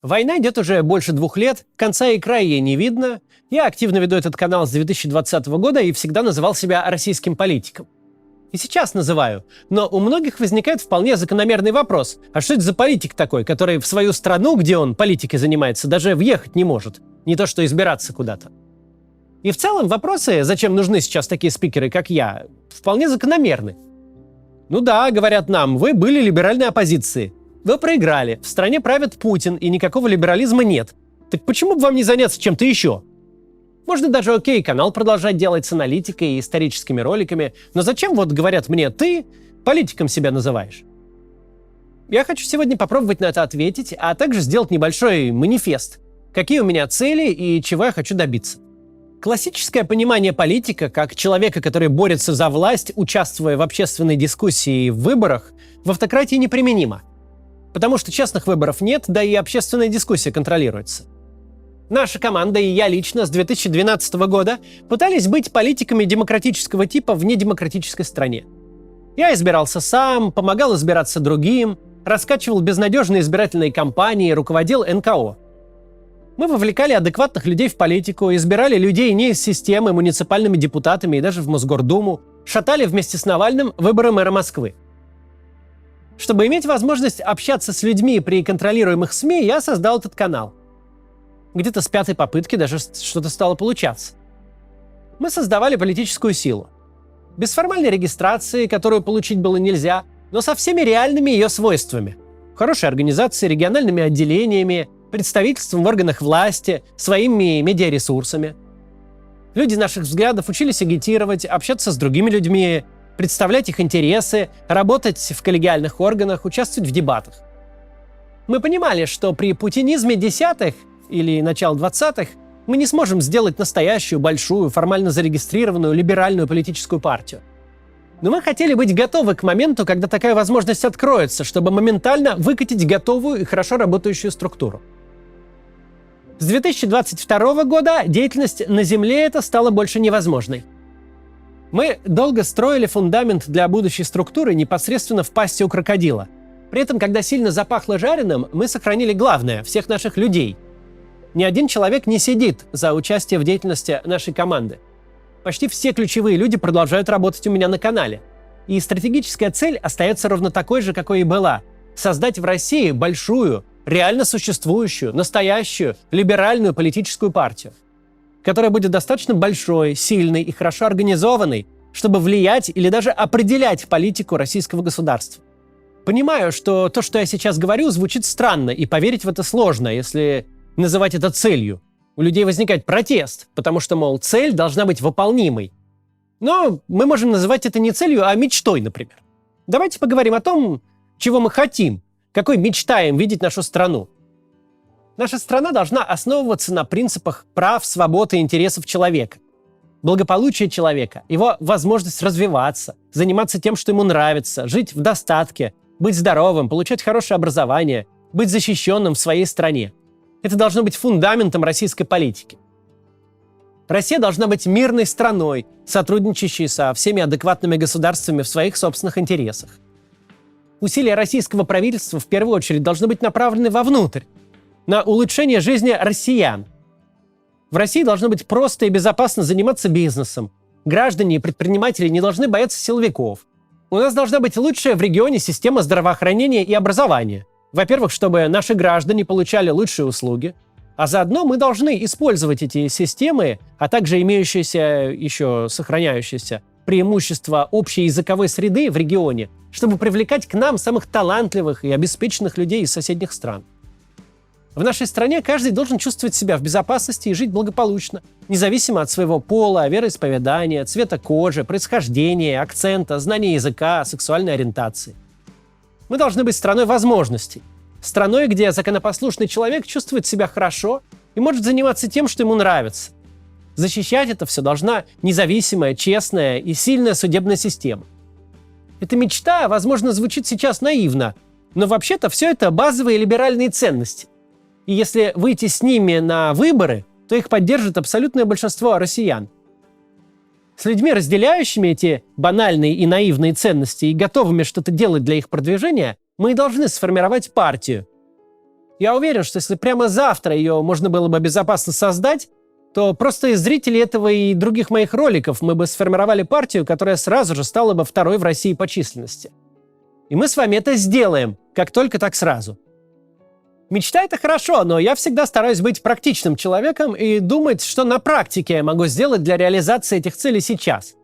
Война идет уже больше 2 лет, конца и края ей не видно. Я активно веду этот канал с 2020 года и всегда называл себя российским политиком. И сейчас называю. Но у многих возникает вполне закономерный вопрос. А что это за политик такой, который в свою страну, где он политикой занимается, даже въехать не может? Не то что избираться куда-то. И в целом вопросы, зачем нужны сейчас такие спикеры, как я, вполне закономерны. Ну да, говорят нам, вы были либеральной оппозицией. Вы проиграли, в стране правит Путин, и никакого либерализма нет. Так почему бы вам не заняться чем-то еще? Можно даже канал продолжать делать с аналитикой и историческими роликами, но зачем, вот говорят мне, ты политиком себя называешь? Я хочу сегодня попробовать на это ответить, а также сделать небольшой манифест. Какие у меня цели и чего я хочу добиться. Классическое понимание политика как человека, который борется за власть, участвуя в общественной дискуссии и в выборах, в автократии неприменимо. Потому что честных выборов нет, да и общественная дискуссия контролируется. Наша команда и я лично с 2012 года пытались быть политиками демократического типа в недемократической стране. Я избирался сам, помогал избираться другим, раскачивал безнадежные избирательные кампании, руководил НКО. Мы вовлекали адекватных людей в политику, избирали людей не из системы, муниципальными депутатами и даже в Мосгордуму, шатали вместе с Навальным выборы мэра Москвы. Чтобы иметь возможность общаться с людьми при контролируемых СМИ, я создал этот канал. Где-то с 5-й попытки даже что-то стало получаться. Мы создавали политическую силу. Без формальной регистрации, которую получить было нельзя, но со всеми реальными ее свойствами. Хорошей организацией, региональными отделениями, представительством в органах власти, своими медиаресурсами. Люди наших взглядов учились агитировать, общаться с другими людьми, представлять их интересы, работать в коллегиальных органах, участвовать в дебатах. Мы понимали, что при путинизме 10-х или начала 20-х мы не сможем сделать настоящую, большую, формально зарегистрированную либеральную политическую партию. Но мы хотели быть готовы к моменту, когда такая возможность откроется, чтобы моментально выкатить готовую и хорошо работающую структуру. С 2022 года деятельность на Земле эта стала больше невозможной. Мы долго строили фундамент для будущей структуры непосредственно в пасти у крокодила. При этом, когда сильно запахло жареным, мы сохранили главное – всех наших людей. Ни один человек не сидит за участие в деятельности нашей команды. Почти все ключевые люди продолжают работать у меня на канале. И стратегическая цель остается ровно такой же, какой и была – создать в России большую, реально существующую, настоящую, либеральную политическую партию, которая будет достаточно большой, сильной и хорошо организованной, чтобы влиять или даже определять политику российского государства. Понимаю, что то, что я сейчас говорю, звучит странно, и поверить в это сложно, если называть это целью. У людей возникает протест, потому что, мол, цель должна быть выполнимой. Но мы можем называть это не целью, а мечтой, например. Давайте поговорим о том, чего мы хотим, какой мечтаем видеть нашу страну. Наша страна должна основываться на принципах прав, свобод и интересов человека. Благополучие человека, его возможность развиваться, заниматься тем, что ему нравится, жить в достатке, быть здоровым, получать хорошее образование, быть защищенным в своей стране. Это должно быть фундаментом российской политики. Россия должна быть мирной страной, сотрудничающей со всеми адекватными государствами в своих собственных интересах. Усилия российского правительства в первую очередь должны быть направлены вовнутрь, на улучшение жизни россиян. В России должно быть просто и безопасно заниматься бизнесом. Граждане и предприниматели не должны бояться силовиков. У нас должна быть лучшая в регионе система здравоохранения и образования. Во-первых, чтобы наши граждане получали лучшие услуги, а заодно мы должны использовать эти системы, а также имеющиеся, еще сохраняющиеся преимущества общей языковой среды в регионе, чтобы привлекать к нам самых талантливых и обеспеченных людей из соседних стран. В нашей стране каждый должен чувствовать себя в безопасности и жить благополучно, независимо от своего пола, вероисповедания, цвета кожи, происхождения, акцента, знания языка, сексуальной ориентации. Мы должны быть страной возможностей. Страной, где законопослушный человек чувствует себя хорошо и может заниматься тем, что ему нравится. Защищать это все должна независимая, честная и сильная судебная система. Эта мечта, возможно, звучит сейчас наивно, но вообще-то все это базовые либеральные ценности. И если выйти с ними на выборы, то их поддержит абсолютное большинство россиян. С людьми, разделяющими эти банальные и наивные ценности и готовыми что-то делать для их продвижения, мы и должны сформировать партию. Я уверен, что если прямо завтра ее можно было бы безопасно создать, то просто из зрителей этого и других моих роликов мы бы сформировали партию, которая сразу же стала бы второй в России по численности. И мы с вами это сделаем, как только так сразу. Мечта — это хорошо, но я всегда стараюсь быть практичным человеком и думать, что на практике я могу сделать для реализации этих целей сейчас.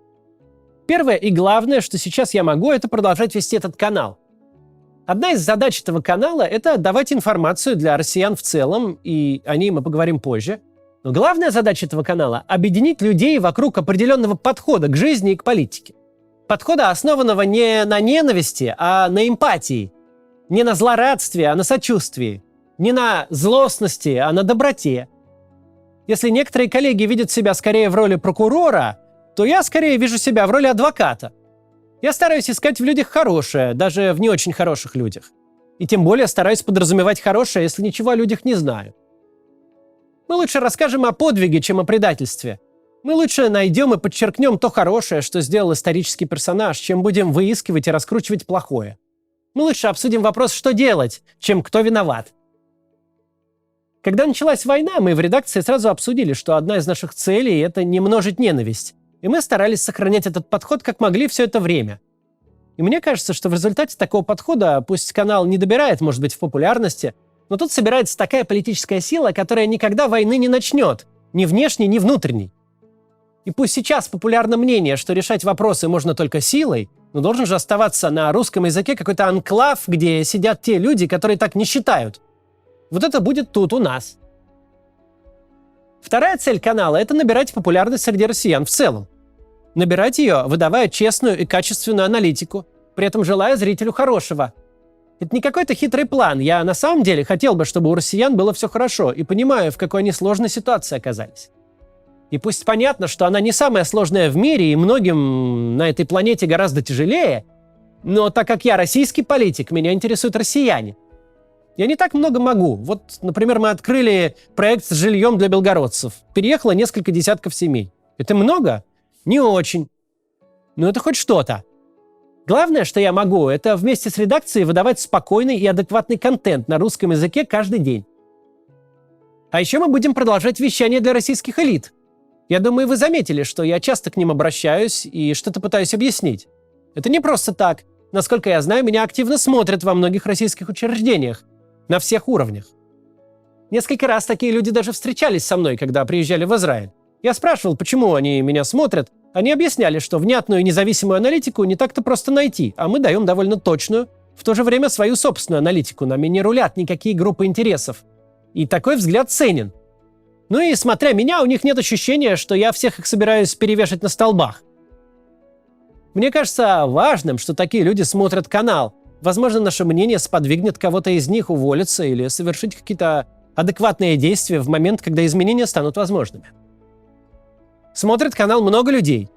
Первое и главное, что сейчас я могу, это продолжать вести этот канал. Одна из задач этого канала — это давать информацию для россиян в целом, и о ней мы поговорим позже. Но главная задача этого канала — объединить людей вокруг определенного подхода к жизни и к политике. Подхода, основанного не на ненависти, а на эмпатии. Не на злорадстве, а на сочувствии. Не на злостности, а на доброте. Если некоторые коллеги видят себя скорее в роли прокурора, то я скорее вижу себя в роли адвоката. Я стараюсь искать в людях хорошее, даже в не очень хороших людях. И тем более стараюсь подразумевать хорошее, если ничего о людях не знаю. Мы лучше расскажем о подвиге, чем о предательстве. Мы лучше найдем и подчеркнем то хорошее, что сделал исторический персонаж, чем будем выискивать и раскручивать плохое. Мы лучше обсудим вопрос, что делать, чем кто виноват. Когда началась война, мы в редакции сразу обсудили, что одна из наших целей — это не множить ненависть. И мы старались сохранять этот подход как могли все это время. И мне кажется, что в результате такого подхода, пусть канал не добирает, может быть, в популярности, но тут собирается такая политическая сила, которая никогда войны не начнет, ни внешней, ни внутренней. И пусть сейчас популярно мнение, что решать вопросы можно только силой, но должен же оставаться на русском языке какой-то анклав, где сидят те люди, которые так не считают. Вот это будет тут у нас. Вторая цель канала — это набирать популярность среди россиян в целом. Набирать ее, выдавая честную и качественную аналитику, при этом желая зрителю хорошего. Это не какой-то хитрый план. Я на самом деле хотел бы, чтобы у россиян было все хорошо, и понимаю, в какой они сложной ситуации оказались. И пусть понятно, что она не самая сложная в мире, и многим на этой планете гораздо тяжелее, но так как я российский политик, меня интересуют россияне. Я не так много могу. Вот, например, мы открыли проект с жильем для белгородцев. Переехало несколько десятков семей. Это много? Не очень. Но это хоть что-то. Главное, что я могу, это вместе с редакцией выдавать спокойный и адекватный контент на русском языке каждый день. А еще мы будем продолжать вещание для российских элит. Я думаю, вы заметили, что я часто к ним обращаюсь и что-то пытаюсь объяснить. Это не просто так. Насколько я знаю, меня активно смотрят во многих российских учреждениях. На всех уровнях. Несколько раз такие люди даже встречались со мной, когда приезжали в Израиль. Я спрашивал, почему они меня смотрят. Они объясняли, что внятную и независимую аналитику не так-то просто найти, а мы даем довольно точную, в то же время свою собственную аналитику. Нами не рулят никакие группы интересов. И такой взгляд ценен. Ну и, смотря меня, у них нет ощущения, что я всех их собираюсь перевешать на столбах. Мне кажется важным, что такие люди смотрят канал. Возможно, наше мнение сподвигнет кого-то из них уволиться или совершить какие-то адекватные действия в момент, когда изменения станут возможными. Смотрит канал много людей.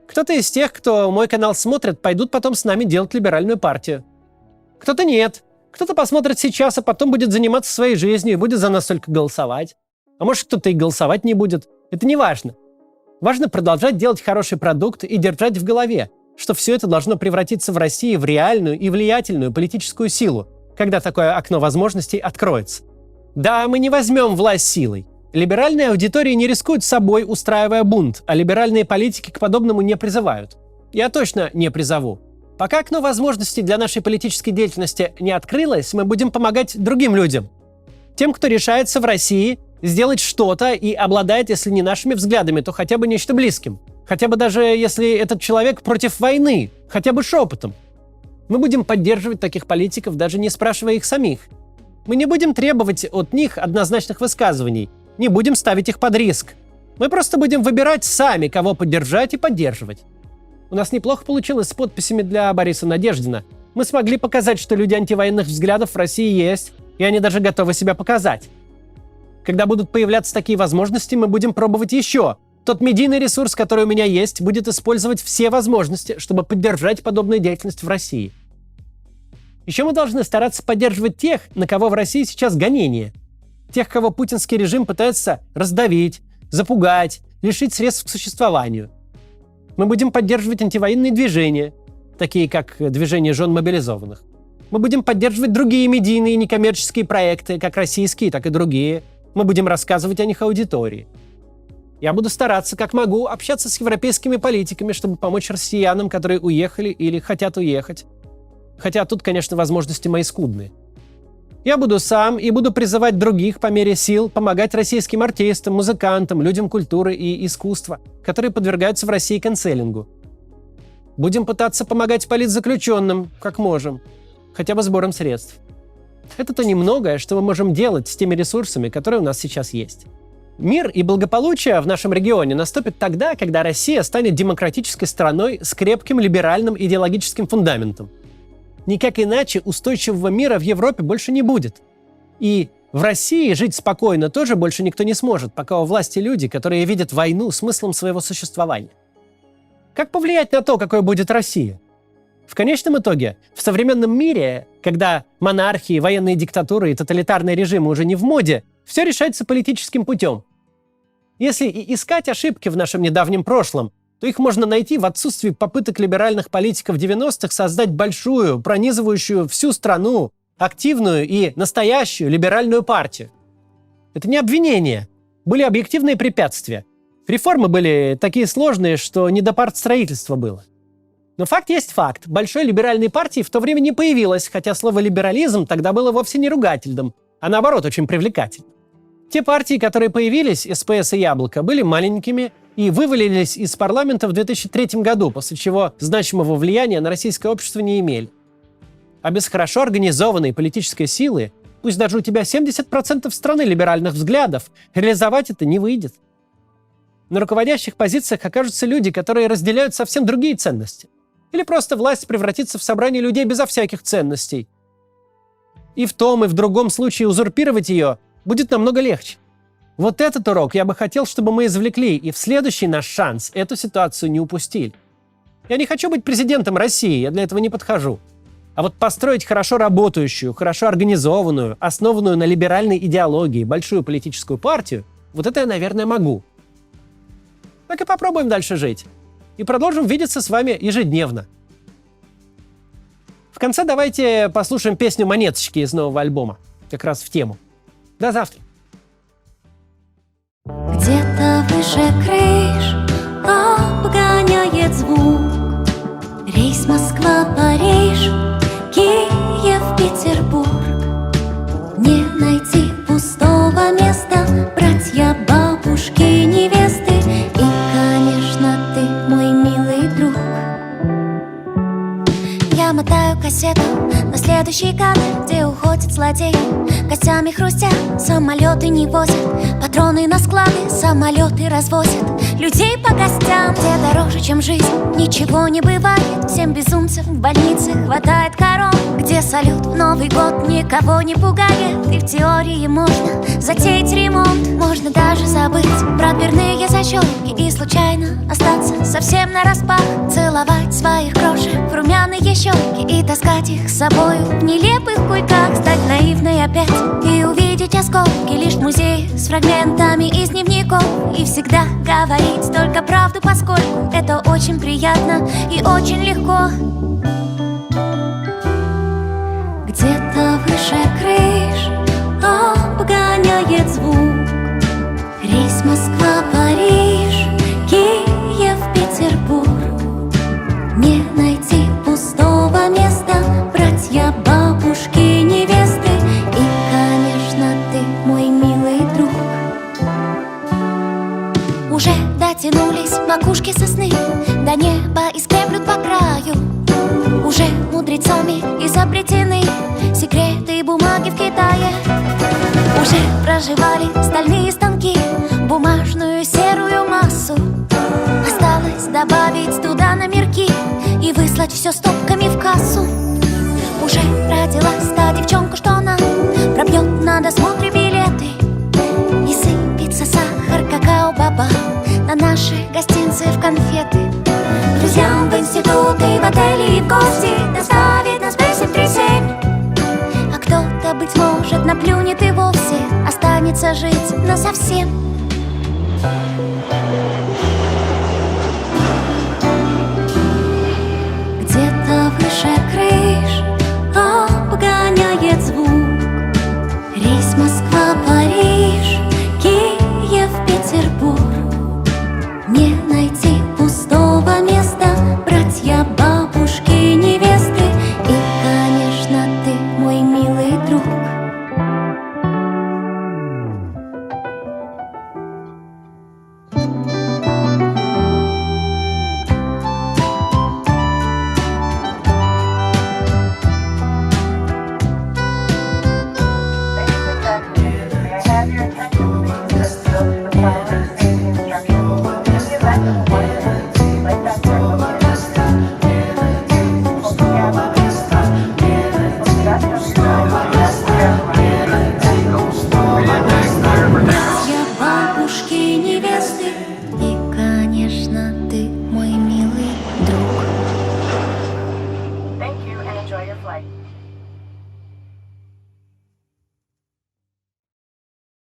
Кто-то из тех, кто мой канал смотрит, пойдут потом с нами делать либеральную партию. Кто-то нет. Кто-то посмотрит сейчас, а потом будет заниматься своей жизнью и будет за нас только голосовать. А может, кто-то и голосовать не будет. Это не важно. Важно продолжать делать хороший продукт и держать в голове, что все это должно превратиться в России в реальную и влиятельную политическую силу, когда такое окно возможностей откроется. Да, мы не возьмем власть силой. Либеральные аудитории не рискуют собой, устраивая бунт, а либеральные политики к подобному не призывают. Я точно не призову. Пока окно возможностей для нашей политической деятельности не открылось, мы будем помогать другим людям. Тем, кто решается в России сделать что-то и обладает, если не нашими взглядами, то хотя бы нечто близким. Хотя бы даже если этот человек против войны, хотя бы шепотом. Мы будем поддерживать таких политиков, даже не спрашивая их самих. Мы не будем требовать от них однозначных высказываний, не будем ставить их под риск. Мы просто будем выбирать сами, кого поддержать и поддерживать. У нас неплохо получилось с подписями для Бориса Надеждина. Мы смогли показать, что люди антивоенных взглядов в России есть, и они даже готовы себя показать. Когда будут появляться такие возможности, мы будем пробовать еще. Тот медийный ресурс, который у меня есть, будет использовать все возможности, чтобы поддержать подобную деятельность в России. Еще мы должны стараться поддерживать тех, на кого в России сейчас гонение. Тех, кого путинский режим пытается раздавить, запугать, лишить средств к существованию. Мы будем поддерживать антивоенные движения, такие как движение жен мобилизованных. Мы будем поддерживать другие медийные и некоммерческие проекты, как российские, так и другие. Мы будем рассказывать о них аудитории. Я буду стараться, как могу, общаться с европейскими политиками, чтобы помочь россиянам, которые уехали или хотят уехать. Хотя тут, конечно, возможности мои скудные. Я буду сам и буду призывать других по мере сил помогать российским артистам, музыкантам, людям культуры и искусства, которые подвергаются в России канцелингу. Будем пытаться помогать политзаключенным, как можем, хотя бы сбором средств. Это то немногое, что мы можем делать с теми ресурсами, которые у нас сейчас есть. Мир и благополучие в нашем регионе наступит тогда, когда Россия станет демократической страной с крепким либеральным идеологическим фундаментом. Никак иначе устойчивого мира в Европе больше не будет. И в России жить спокойно тоже больше никто не сможет, пока у власти люди, которые видят войну смыслом своего существования. Как повлиять на то, какой будет Россия? В конечном итоге, в современном мире, когда монархии, военные диктатуры и тоталитарные режимы уже не в моде, все решается политическим путем. Если и искать ошибки в нашем недавнем прошлом, то их можно найти в отсутствии попыток либеральных политиков 90-х создать большую, пронизывающую всю страну, активную и настоящую либеральную партию. Это не обвинение. Были объективные препятствия. Реформы были такие сложные, что не до партстроительства было. Но факт есть факт. Большой либеральной партии в то время не появилось, хотя слово «либерализм» тогда было вовсе не ругательным, а наоборот очень привлекательным. Те партии, которые появились, СПС и Яблоко, были маленькими и вывалились из парламента в 2003 году, после чего значимого влияния на российское общество не имели. А без хорошо организованной политической силы, пусть даже у тебя 70% страны либеральных взглядов, реализовать это не выйдет. На руководящих позициях окажутся люди, которые разделяют совсем другие ценности. Или просто власть превратится в собрание людей безо всяких ценностей. И в том, и в другом случае узурпировать ее будет намного легче. Вот этот урок я бы хотел, чтобы мы извлекли, и в следующий наш шанс эту ситуацию не упустили. Я не хочу быть президентом России, я для этого не подхожу. А вот построить хорошо работающую, хорошо организованную, основанную на либеральной идеологии большую политическую партию, вот это я, наверное, могу. Так и попробуем дальше жить. И продолжим видеться с вами ежедневно. В конце давайте послушаем песню «Монеточки» из нового альбома. Как раз в тему. До завтра. Где-то выше крыш обгоняет звук рейс Москва-Париж, Киев-Петербург. Не найти пустого места, братья, бабушки, невесты. И, конечно, ты мой милый друг. Я мотаю кассету на следующий кадр, где уходит злодей. Костями хрустят, самолеты не возят, патроны на склады, самолеты развозят. Людей по гостям, где дороже, чем жизнь, ничего не бывает. Всем безумцам в больнице хватает корон, где салют в Новый год никого не пугает. И в теории можно затеять ремонт, можно даже забыть про дверные защелки и случайно остаться совсем нараспах. Целовать своих крошек в румяные щеки и таскать их с собою в нелепых кульках. Стать наивной опять и увидеть осколки лишь в музее с фрагментами из дневников. И всегда говорить только правду, поскольку это очень приятно и очень легко. Где-то выше крыш обгоняет звук рейс Москва-Париж, Киев-Петербург. Не найти пустого места, братья, бабушки, невесты. И, конечно, ты мой милый друг. Уже дотянулись макушки сосны до неба и скреплют по краю. Уже мудрецами изобретены секреты бумаги в Китае. Уже проживали стальные станки бумажную серую массу. Осталось добавить туда номерки и выслать все стопками в кассу. Уже родилась та девчонка, что нам пробьет на досмотре билеты. И сыпется сахар, какао-баба на наши гостинцы в конфеты. Друзьям в институт и в отели и в гости доставит нас B737. А кто-то, быть может, наплюнет и вовсе останется жить насовсем. Где-то выше крыш